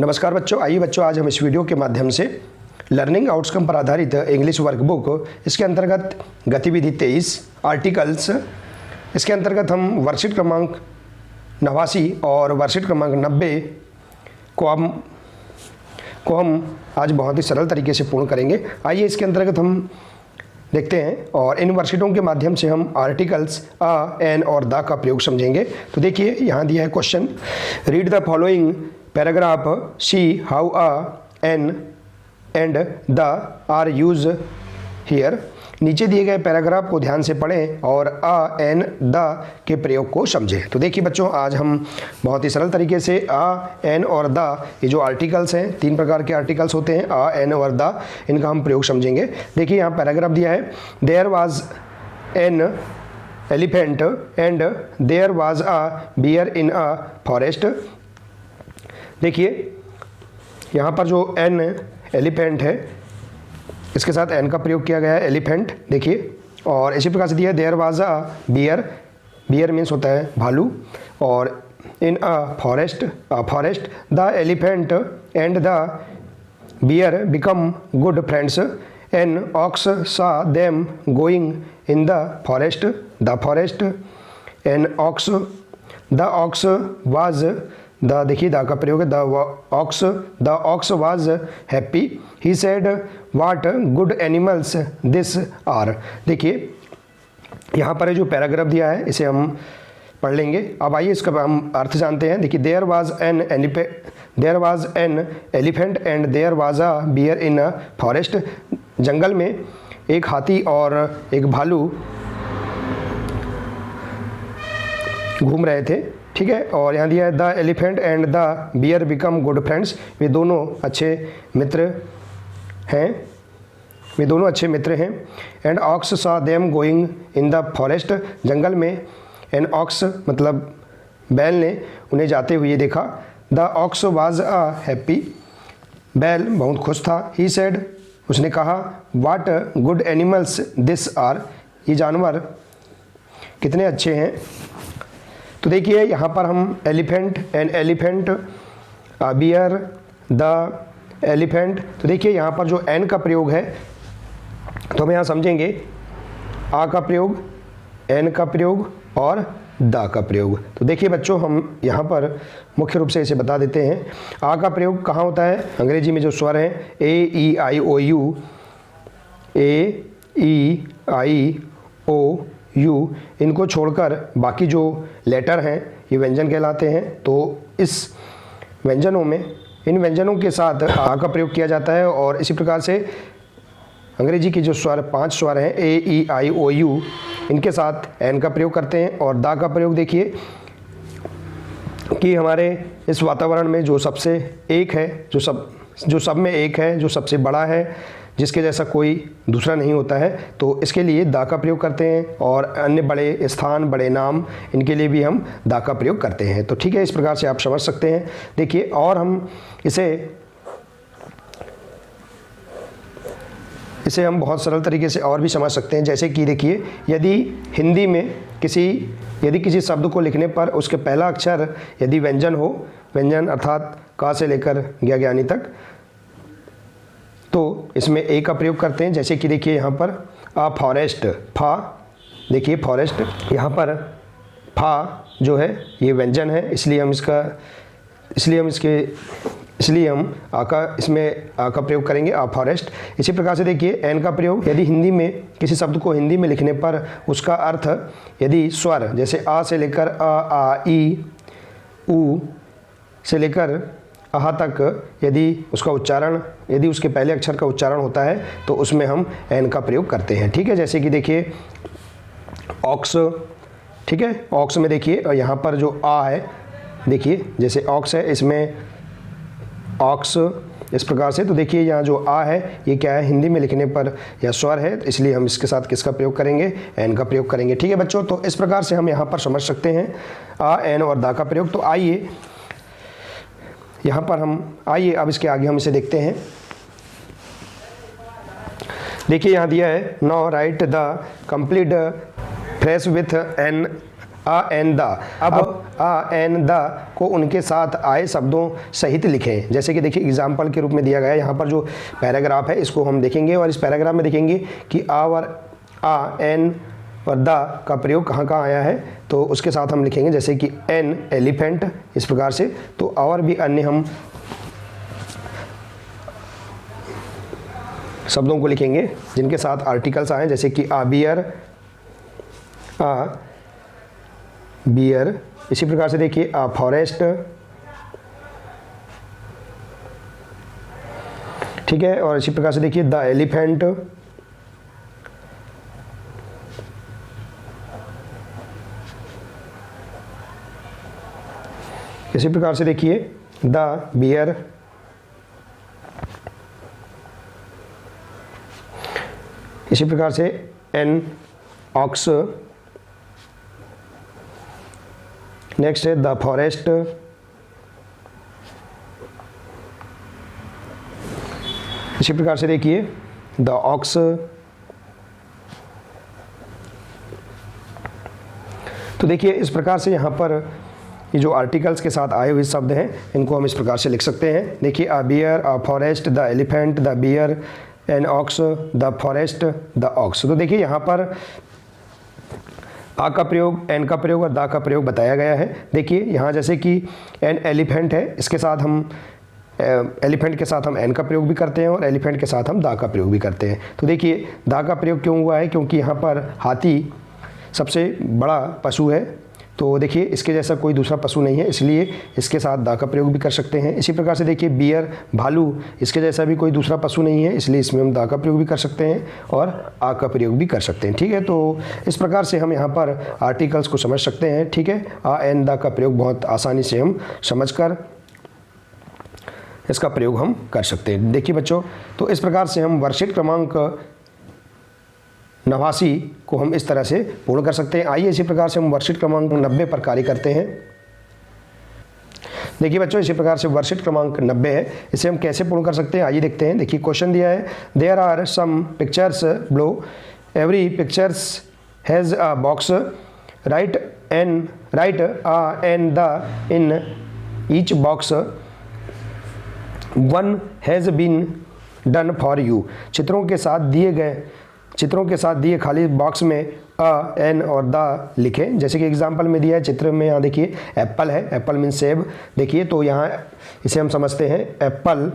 नमस्कार बच्चों, आइए बच्चों आज हम इस वीडियो के माध्यम से लर्निंग आउटकम पर आधारित इंग्लिश वर्कबुक इसके अंतर्गत गतिविधि 23 आर्टिकल्स इसके अंतर्गत हम वर्कशीट क्रमांक 89 और वर्कशीट क्रमांक 90 को हम आज बहुत ही सरल तरीके से पूर्ण करेंगे। आइए इसके अंतर्गत हम देखते हैं और इन वर्कशीटों के माध्यम से हम आर्टिकल्स आ, एन और द का प्रयोग समझेंगे। तो देखिए यहाँ दिया है question, read the following paragraph, see how a an and the are use here. नीचे दिए गए पैराग्राफ को ध्यान से पढ़ें और आ, एन, द के प्रयोग को समझें। तो देखिए बच्चों, आज हम बहुत ही सरल तरीके से आ, एन और द, ये जो आर्टिकल्स हैं, 3 प्रकार के आर्टिकल्स होते हैं आ, एन और द, इनका हम प्रयोग समझेंगे। देखिए यहाँ पैराग्राफ दिया है, there was an elephant and there was a bear in a forest. देखिए यहाँ पर जो एन एलिफेंट है, इसके साथ एन का प्रयोग किया गया है, एलिफेंट। देखिए, और इसी प्रकार से दिया है there was a bear, bear means होता है भालू, और in a forest the elephant and the bear become good friends, an ox saw them going in the forest an ox, the ox was, the देखिए the का प्रयोग है, the ox was happy, he said what good animals this are. देखिए यहाँ पर जो paragraph दिया है इसे हम पढ़ लेंगे। अब आइए इसका हम अर्थ जानते हैं। देखिए, there was an elephant and there was a bear in a forest. जंगल में एक हाथी और एक भालू घूम रहे थे, ठीक है। और यहाँ दिया है the elephant and the bear become good friends, वे दोनों अच्छे मित्र हैं। And ox saw them going in the forest, जंगल में एन ऑक्स मतलब बैल ने उन्हें जाते हुए देखा। The ox was a happy, बैल बहुत खुश था। ही सेड, उसने कहा, what good animals this are, ये जानवर कितने अच्छे हैं। तो देखिए यहाँ पर हम एलिफेंट, बियर, द एलिफेंट, तो देखिए यहाँ पर जो एन का प्रयोग है तो हम यहाँ समझेंगे आ का प्रयोग, एन का प्रयोग और द का प्रयोग। तो देखिए बच्चों, हम यहाँ पर मुख्य रूप से इसे बता देते हैं। आ का प्रयोग कहाँ होता है? अंग्रेजी में जो स्वर हैं ए ई आई ओ you, A E I O you, इनको छोड़कर बाकी जो लेटर हैं ये व्यंजन कहलाते हैं। तो इस व्यंजनों में, इन व्यंजनों के साथ आ का प्रयोग किया जाता है। और इसी प्रकार से अंग्रेजी की जो स्वर 5 स्वर हैं ए ई आई ओ यू, इनके साथ एन का प्रयोग करते हैं। और द का प्रयोग देखिए कि हमारे इस वातावरण में जो सबसे एक है, जो सब में एक है, जो सबसे बड़ा है, जिसके जैसा कोई दूसरा नहीं होता है, तो इसके लिए द का प्रयोग करते हैं। और अन्य बड़े स्थान, बड़े नाम, इनके लिए भी हम द का प्रयोग करते हैं। तो ठीक है, इस प्रकार से आप समझ सकते हैं। देखिए, और हम इसे हम बहुत सरल तरीके से और भी समझ सकते हैं। जैसे कि देखिए, यदि हिंदी में किसी शब्द को लिखने पर उसके पहला अक्षर यदि व्यंजन हो, व्यंजन अर्थात का से लेकर ज्ञानी तक, तो इसमें ए का प्रयोग करते हैं। जैसे कि देखिए यहाँ पर अ फॉरेस्ट, फा, देखिए फॉरेस्ट, यहाँ पर फा जो है ये व्यंजन है, इसलिए हम इसमें आ का प्रयोग करेंगे, आ फॉरेस्ट। इसी प्रकार से देखिए एन का प्रयोग, यदि हिंदी में किसी शब्द को हिंदी में लिखने पर उसका अर्थ यदि स्वर जैसे आ से लेकर आ ई ऊ से लेकर आहा तक यदि उसका उच्चारण, यदि उसके पहले अक्षर का उच्चारण होता है तो उसमें हम एन का प्रयोग करते हैं, ठीक है। जैसे कि देखिए ऑक्स, ठीक है, ऑक्स में देखिए यहाँ पर जो आ है, देखिए जैसे ऑक्स है, इसमें ऑक्स इस प्रकार से। तो देखिए यहाँ जो आ है ये क्या है? हिंदी में लिखने पर यह स्वर है, इसलिए हम इसके साथ किसका प्रयोग करेंगे? एन का प्रयोग करेंगे, ठीक है बच्चों। तो इस प्रकार से हम यहाँ पर समझ सकते हैं आ, एन और द का प्रयोग। तो आइए यहाँ पर अब इसके आगे हम इसे देखते हैं। देखिए यहाँ दिया है, now write the complete phrase with a an N द। अब आ एन द को उनके साथ आए शब्दों सहित लिखें। जैसे कि देखिए एग्जाम्पल के रूप में दिया गया है, यहाँ पर जो पैराग्राफ है इसको हम देखेंगे और इस पैराग्राफ में देखेंगे कि आ और आ एन और द का प्रयोग कहाँ कहाँ आया है, तो उसके साथ हम लिखेंगे जैसे कि एन एलिफेंट, इस प्रकार से। तो और भी अन्य हम शब्दों को लिखेंगे जिनके साथ आर्टिकल्स आए, जैसे कि आ बियर, इसी प्रकार से देखिए आ फॉरेस्ट, ठीक है, और इसी प्रकार से देखिए द एलिफेंट, इसी प्रकार से देखिए द बियर, इसी प्रकार से एन ऑक्स, नेक्स्ट है द फॉरेस्ट, इसी प्रकार से देखिए द ऑक्स। तो देखिए इस प्रकार से यहाँ पर ये जो आर्टिकल्स के साथ आए हुए शब्द हैं इनको हम इस प्रकार से लिख सकते हैं। देखिए a bear, a forest, the elephant, the bear, an ox, the forest, the ox. तो देखिए यहाँ पर आ का प्रयोग, एन का प्रयोग और द का प्रयोग बताया गया है। देखिए यहाँ जैसे कि एन एलिफेंट है, इसके साथ हम एलिफेंट के साथ हम एन का प्रयोग भी करते हैं और एलिफेंट के साथ हम दा का प्रयोग भी करते हैं। तो देखिए दा का प्रयोग क्यों हुआ है, क्योंकि यहाँ पर हाथी सबसे बड़ा पशु है, तो देखिए इसके जैसा कोई दूसरा पशु नहीं है, इसलिए इसके साथ दा का प्रयोग भी कर सकते हैं। इसी प्रकार से देखिए बियर भालू, इसके जैसा भी कोई दूसरा पशु नहीं है, इसलिए इसमें हम दा का प्रयोग भी कर सकते हैं और आ का प्रयोग भी कर सकते हैं। ठीक है, तो इस प्रकार से हम यहाँ पर आर्टिकल्स को समझ सकते हैं। ठीक है, आ एन दा का प्रयोग बहुत आसानी से हम समझकर इसका प्रयोग हम कर सकते हैं। देखिए बच्चों, तो इस प्रकार से हम वर्कशीट क्रमांक 89 को हम इस तरह से पूर्ण कर सकते हैं। आइए इसी प्रकार से हम वर्कशीट क्रमांक 90 पर कार्य करते हैं। देखिए बच्चों, इसी प्रकार से वर्कशीट क्रमांक 90 है, इसे हम कैसे पूर्ण कर सकते हैं आइए देखते हैं। देखिए क्वेश्चन दिया है, there are some pictures below, every pictures has a box, write a N the in each box, one has been done for you. चित्रों के साथ दिए खाली बॉक्स में अ एन और द लिखें। जैसे कि एग्जांपल में दिया है चित्र में, यहाँ देखिए एप्पल है, एप्पल मीन सेब। देखिए तो यहाँ इसे हम समझते हैं एप्पल।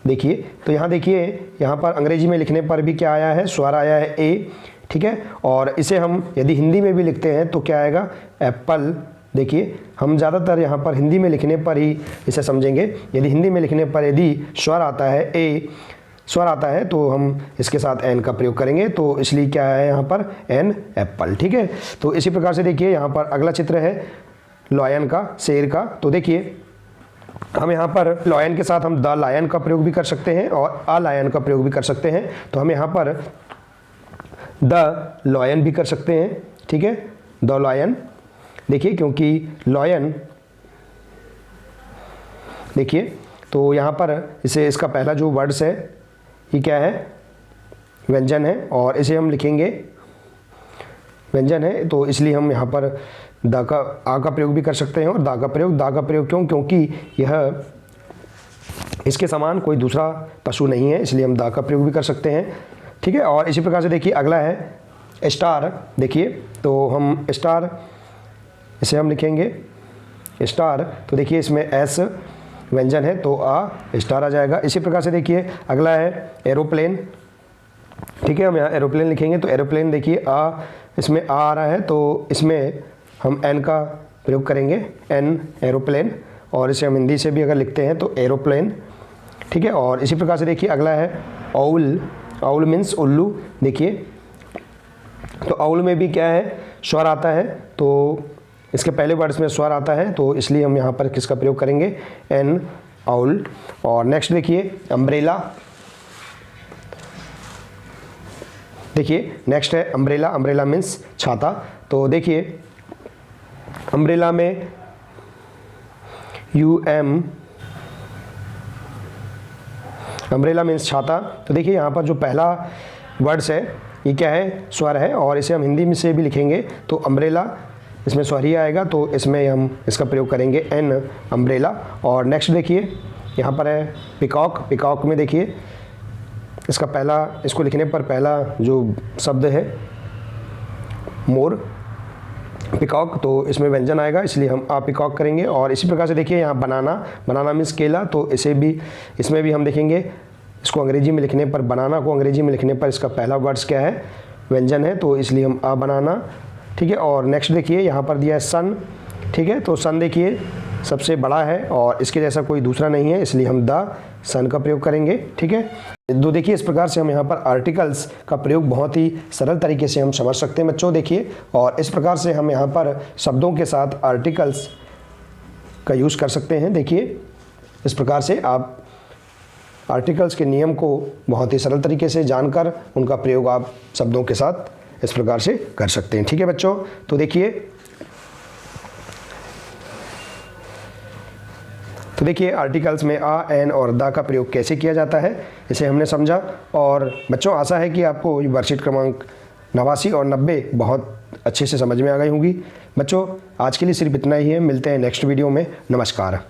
देखिए तो यहाँ देखिए, यहाँ पर अंग्रेजी में लिखने पर भी क्या आया है, स्वर आया है ए। ठीक है, और इसे हम यदि हिंदी में भी लिखते हैं तो क्या आएगा, एप्पल। देखिए हम ज़्यादातर यहाँ पर हिंदी में लिखने पर ही इसे समझेंगे। यदि हिंदी में लिखने पर यदि स्वर आता है ए, स्वर आता है तो हम इसके साथ एन का प्रयोग करेंगे, तो इसलिए क्या है यहाँ पर एन एप्पल। ठीक है, तो इसी प्रकार से देखिए यहाँ पर अगला चित्र है लॉयन का, शेर का। तो देखिए हम यहाँ पर लॉयन के साथ हम द लायन का प्रयोग भी कर सकते हैं और अ लायन का प्रयोग भी कर सकते हैं। तो हम यहाँ पर द लॉयन भी कर सकते हैं। ठीक है, द लॉयन। देखिए क्योंकि लॉयन, देखिए तो यहाँ पर इसे, इसका पहला जो वर्ड्स है ये क्या है, व्यंजन है, और इसे हम लिखेंगे व्यंजन है, तो इसलिए हम यहाँ पर द का, आ का प्रयोग भी कर सकते हैं और दा का प्रयोग क्यों, क्योंकि यह इसके समान कोई दूसरा पशु नहीं है, इसलिए हम दा का प्रयोग भी कर सकते हैं। ठीक है, और इसी प्रकार से देखिए अगला है स्टार। देखिए तो हम स्टार, इसे हम लिखेंगे स्टार, तो देखिए इसमें एस व्यंजन है तो आ स्टार आ जाएगा। इसी प्रकार से देखिए अगला है एरोप्लेन। ठीक है, हम यहाँ एरोप्लेन लिखेंगे तो एरोप्लेन, देखिए आ, इसमें आ रहा है तो इसमें हम एन का प्रयोग करेंगे, एन एरोप्लेन, और इसे हम हिंदी से भी अगर लिखते हैं तो एरोप्लेन। ठीक है, और इसी प्रकार से देखिए अगला है औल। औल मीन्स उल्लू। देखिए तो औल में भी क्या है, स्वर आता है, तो इसके पहले वर्ड्स में स्वर आता है, तो इसलिए हम यहाँ पर किसका प्रयोग करेंगे, एन औल। और नेक्स्ट देखिए अम्ब्रेला। देखिए नेक्स्ट है अम्ब्रेला। अम्ब्रेला मीन्स छाता। तो देखिए अम्ब्रेला में यू एम, अम्ब्रेला मीन्स छाता। तो देखिए यहाँ पर जो पहला वर्ड्स है ये क्या है, स्वर है, और इसे हम हिंदी में से भी लिखेंगे तो अम्ब्रेला इसमें स्वरिय आएगा तो इसमें हम इसका प्रयोग करेंगे एन अम्ब्रेला। और नेक्स्ट देखिए यहाँ पर है पिकॉक। पिकॉक में देखिए इसका पहला, इसको लिखने पर पहला जो शब्द है मोर, पिकॉक, तो इसमें व्यंजन आएगा इसलिए हम आ पिकॉक करेंगे। और इसी प्रकार से देखिए यहाँ बनाना, बनाना मीन्स केला, तो इसे भी, इसमें भी हम देखेंगे इसको अंग्रेजी में लिखने पर, बनाना को अंग्रेजी में लिखने पर इसका पहला वर्ड्स क्या है, व्यंजन है, तो इसलिए हम आ बनाना, ठीक है। और नेक्स्ट देखिए यहाँ पर दिया है सन, ठीक है, तो सन देखिए सबसे बड़ा है और इसके जैसा कोई दूसरा नहीं है, इसलिए हम द सन का प्रयोग करेंगे, ठीक है। तो देखिए इस प्रकार से हम यहाँ पर आर्टिकल्स का प्रयोग बहुत ही सरल तरीके से हम समझ सकते हैं बच्चों, देखिए। और इस प्रकार से हम यहाँ पर शब्दों के साथ आर्टिकल्स का यूज़ कर सकते हैं। देखिए इस प्रकार से आप आर्टिकल्स के नियम को बहुत ही सरल तरीके से जानकर उनका प्रयोग आप शब्दों के साथ इस प्रकार से कर सकते हैं, ठीक है बच्चों। तो देखिए आर्टिकल्स में आ, एन और द का प्रयोग कैसे किया जाता है इसे हमने समझा। और बच्चों आशा है कि आपको वर्कशीट क्रमांक 89 और 90 बहुत अच्छे से समझ में आ गई होंगी। बच्चों आज के लिए सिर्फ इतना ही है, मिलते हैं नेक्स्ट वीडियो में। नमस्कार।